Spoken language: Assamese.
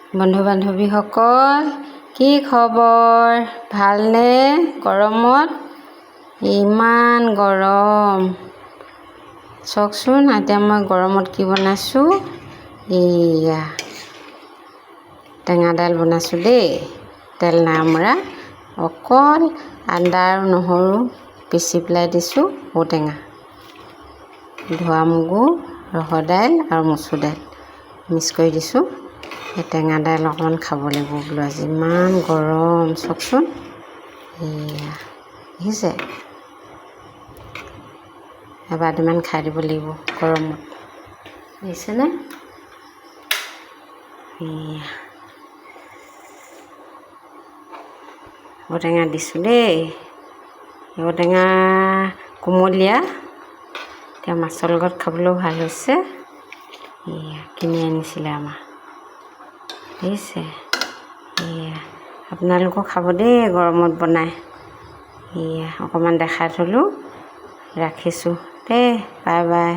বন্ধু বান্ধৱীসকল, কি খবৰ? ভালনে? গৰমত ইমান গৰম চাওকচোন। এতিয়া মই গৰমত কি বনাইছোঁ, এয়া টেঙাডাল বনাইছোঁ দেই। তেল নাই মৰা, অকল আদা আৰু নহৰু পিচি পেলাই দিছোঁ। ঔটেঙা, ধোৱা মগু, ৰহৰ দাইল আৰু মচুৰ দাইল মিক্স কৰি দিছোঁ। এই টেঙাডাল অকণমান খাব লাগিব বোলো, আজি ইমান গৰম চাওকচোন। এয়া দেখিছে, এবাৰমান খাই দিব লাগিব গৰমত, দেখিছেনে? এয়া ঔটেঙা দিছোঁ দেই। ঔটেঙা কোমলীয়া, এতিয়া মাছৰ লগত খাবলৈও ভাল হৈছে। এয়া কিনি আনিছিলে আমাৰ, দেখিছে? এয়া আপোনালোকেও খাব দেই গৰমত বনাই। এয়া অকণমান দেখাই থ'লোঁ, ৰাখিছোঁ দেই, বাই বাই।